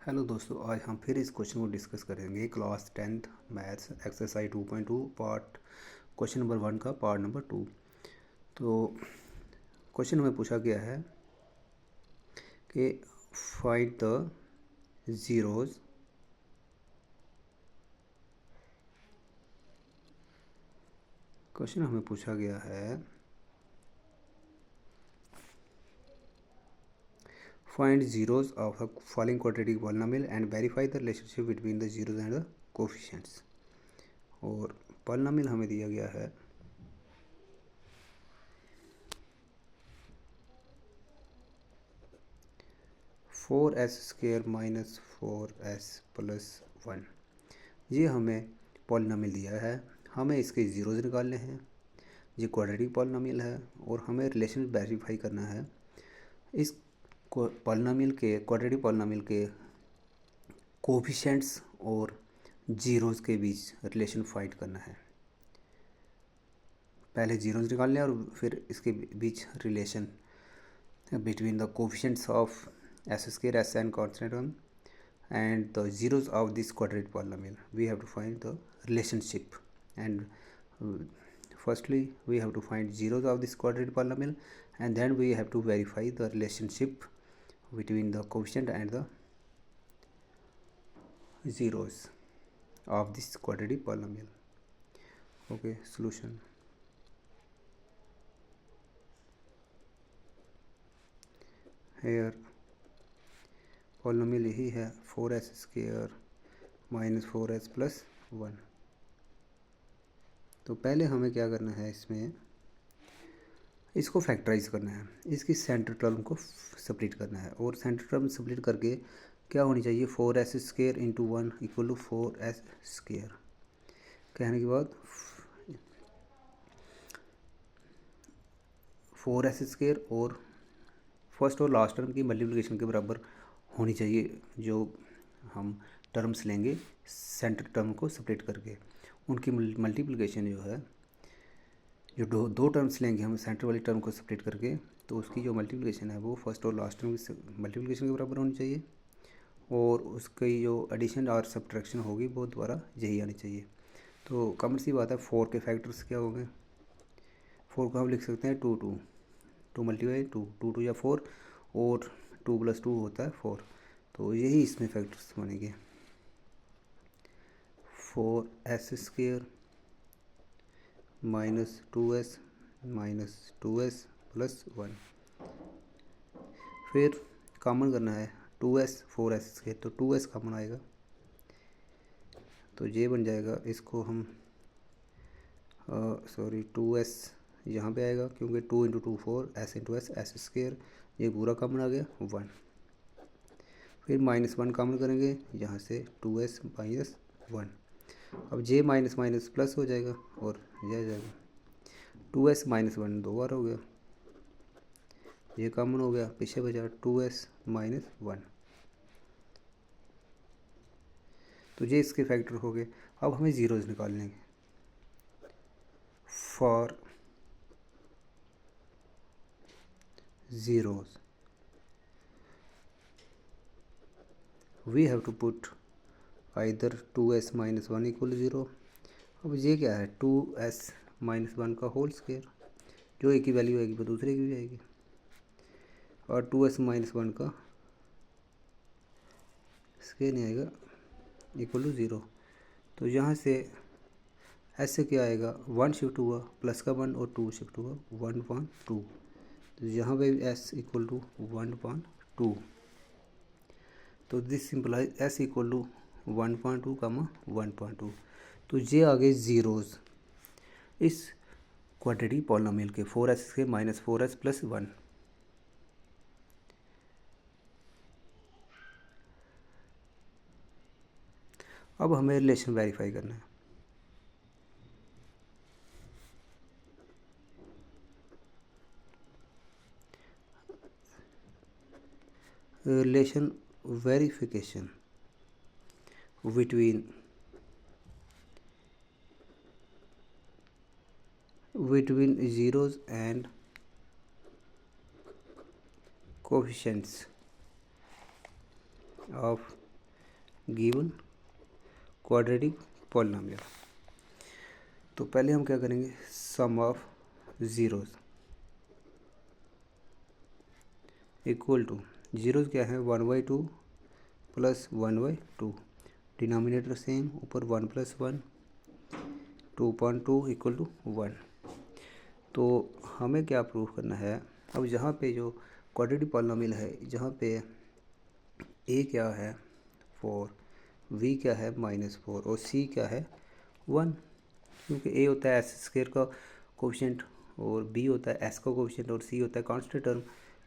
Hello दोस्तों, आज हम फिर इस क्वेश्चन को डिस्कस करेंगे। Class 10th maths exercise 2.2 part question number 1 का पार्ट नंबर 2। तो क्वेश्चन हमें पूछा गया है कि फाइंड द ज़ीरोज़ क्वेश्चन हमें पूछा गया है find zeros of the following quadratic polynomial and verify the relationship between the zeros and the coefficients. और पॉलिनोमियल हमें दिया गया है 4s² माइनस 4s प्लस 1। ये हमें पॉलिनोमियल दिया है, हमें इसके ज़ीरोज़ निकालने हैं। ये क्वाड्रेटिक पॉलिनोमियल है और हमें रिलेशन वेरीफाई करना है। इस पॉलिनोमियल के क्वाड्रेटिक पॉलिनोमियल के कोफिशिएंट्स और ज़ीरोज़ के बीच रिलेशन फाइंड करना है। पहले ज़ीरोज़ निकालने हैं और फिर इसके बीच relation between the coefficients of s² s and constant one and the zeros of this quadratic polynomial. We have to find the relationship, and firstly we have to find zeros of this quadratic polynomial, and then we have to verify the relationship between the coefficient and the zeros of this quadratic polynomial. Okay, solution. Here polynomial यही है 4s² minus 4s plus 1। तो पहले हमें क्या करना है, इसमें इसको फैक्टराइज करना है, इसकी सेंटर टर्म को स्प्लिट करना है। और सेंटर टर्म स्प्लिट करके क्या होनी चाहिए, 4s² into 1 equal to 4s²। कहने के बाद 4s² और फर्स्ट और लास्ट टर्म की मल्टीप्लिकेशन के बराबर होनी चाहिए। जो हम टर्म्स लेंगे सेंटर टर्म को स्प्लिट करके, उनकी मल्टीप्लिकेशन जो है, जो दो टर्म्स लेंगे हम सेंटर वाली टर्म को स्प्लिट करके, तो उसकी जो मल्टीप्लिकेशन है वो फर्स्ट और लास्ट टर्म की मल्टीप्लिकेशन के बराबर होनी चाहिए। और उसकी जो एडिशन और सब्ट्रैक्शन होगी वो दोबारा यही आनी चाहिए। तो कॉमन सी बात है, 4 के फैक्टर्स क्या होंगे। 4 को हम लिख सकते हैं 2 मल्टीप्लाई 2 या 4, और 2 प्लस 2 होता है 4। तो यही इसमें फैक्टर्स बनेंगे, 4s² minus 2s minus 2s plus 1। फिर कॉमन करना है 2s 4s², तो 2s कॉमन आएगा, तो ये बन जाएगा। इसको हम 2s यहाँ पे आएगा क्योंकि 2 into 2 4, s into s s², ये पूरा कॉमन आ गया 1। फिर -1 कॉमन करेंगे यहाँ से, 2s माइनस 1। अब जे माइनस माइनस प्लस हो जाएगा और यह आ जाएगा। 2s माइनस 1 दो बार हो गया, ये कॉमन हो गया, पीछे बचा 2s माइनस 1। तो ये इसके फैक्टर हो गए। अब हमें ज़ीरोज़ निकालने हैं। For zeros we have to put either 2s minus 1 equal 0। अब ये क्या है, 2s माइनस 1 का होल स्क्वायर, जो एक की वैल्यू आएगी वो दूसरे की भी आएगी, और 2s माइनस 1 का स्क्वायर नहीं आएगा इक्वल टू 0। तो यहाँ से s से क्या आएगा, 1 शिफ्ट हुआ, प्लस का 1 और 2 शिफ्ट हुआ 1/2। तो यहाँ पे s इक्वल टू 1/2। तो this simplify s equal to 1/2 comma 1/2। तो ये आ गए ज़ीरोज़ इस क्वाड्रेटिक पॉलिनोमियल के, 4s² माइनस 4s प्लस 1। अब हमें रिलेशन वेरीफाई करना है। Relation verification between zeros and coefficients of given quadratic polynomial. तो पहले हम क्या करेंगे, sum of zeros equal to, zeros क्या है 1/2 प्लस 1/2, डिनोमिनेटर सेम, ऊपर 1 + 1, 2.2 इक्वल टू 1। तो हमें क्या प्रूव करना है, अब जहाँ पे जो क्वाड्रेटिक पॉलिनोमियल है, जहाँ पे a क्या है 4, v क्या है -4 और c क्या है 1, क्योंकि a होता है s² का कोफिशिएंट और b होता है s का कोफिशिएंट और c होता है कांस्टेंट टर्म,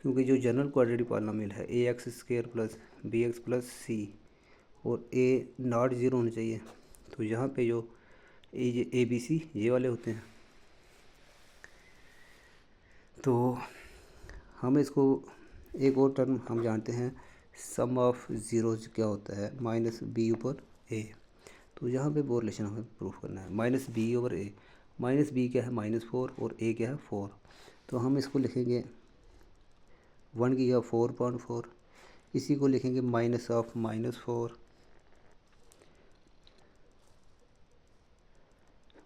क्योंकि जो जनरल क्वाड्रेटिक पॉलिनोमियल है ax² + bx + c और a नॉट ज़ीरो होना चाहिए। तो यहाँ पे जो ए बी सी ये वाले होते हैं, तो हम इसको एक और टर्म हम जानते हैं, सम ऑफ ज़ीरोज़ क्या होता है -b/a। तो यहाँ पे वो रिलेशन हमें प्रूफ करना है, -b/a, -b क्या है -4 और a क्या है 4। तो हम इसको लिखेंगे 1 की जगह 4.4, इसी को लिखेंगे -4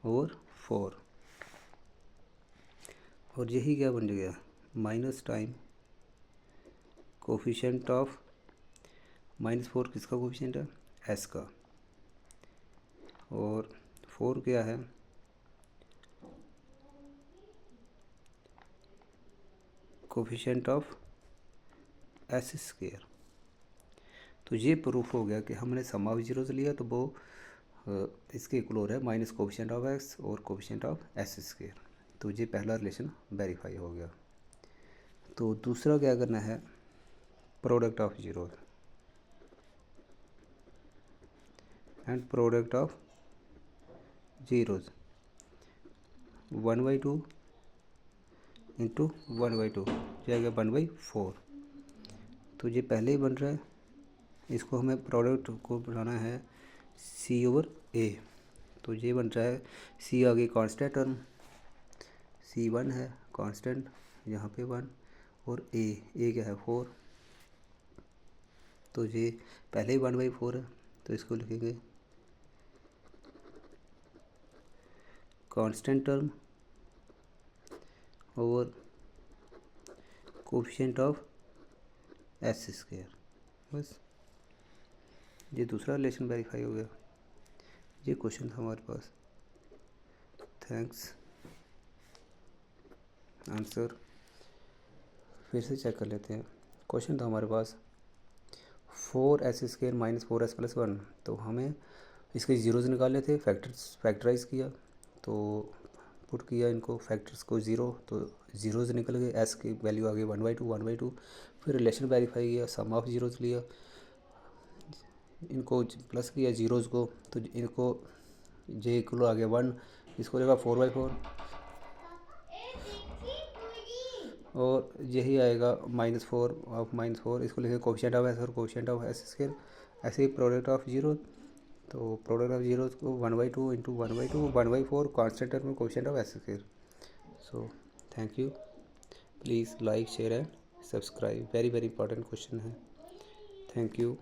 और 4, और यही क्या बन गया माइनस टाइम कोफिशिएंट ऑफ -4 किसका कोफिशिएंट है s का, और 4 क्या है कोफिशिएंट ऑफ s²। तो ये प्रूफ हो गया कि हमने सम ऑफ ज़ीरोज़ लिया तो वो इसके इक्वल हो रहा है माइनस कोफिशिएंट ऑफ x और कोफिशिएंट ऑफ s²। तो ये पहला रिलेशन वेरीफाई हो गया। तो दूसरा क्या करना है, product of zeros and product of zeros 1/2 into 1/2 जाएगा 1/4। तो ये पहले ही बन रहा है, इसको हमें प्रोडक्ट को बनाना है c/a। तो ये बन रहा है c आगे कांस्टेंट टर्म c1 है कांस्टेंट, यहाँ पे 1 और a क्या है 4। तो ये पहले ही 1/4 है, तो इसको लिखेंगे कांस्टेंट टर्म और कोफिशिएंट ऑफ s²। बस ये दूसरा रिलेशन वेरीफाई हो गया। ये क्वेश्चन था हमारे पास। थैंक्स। आंसर फिर से चेक कर लेते हैं। क्वेश्चन था हमारे पास 4s² - 4s + 1। तो हमें इसके ज़ीरोज़ निकाले थे, फैक्टराइज किया, तो पुट किया इनको फैक्टर्स को 0, तो ज़ीरोज़ निकल गए, s की वैल्यू आ गई 1/2। फिर रिलेशन वेरीफाई किया, सम ऑफ ज़ीरोज़ लिया, इनको प्लस किया ज़ीरोज़ को, तो इनको जे इक्वल आ गया 1, इसको लेगा 4/4 और यही आएगा -4 ऑफ -4, इसको लिखेंगे कोफिशिएंट ऑफ s और कोफिशिएंट ऑफ s²। ऐसे ही प्रोडक्ट ऑफ ज़ीरो, तो प्रोडक्ट ऑफ ज़ीरोज़ को 1/2 into 1/2 1/4 constant term coefficient of s²। So thank you, please like share and subscribe, very important question है। Thank you.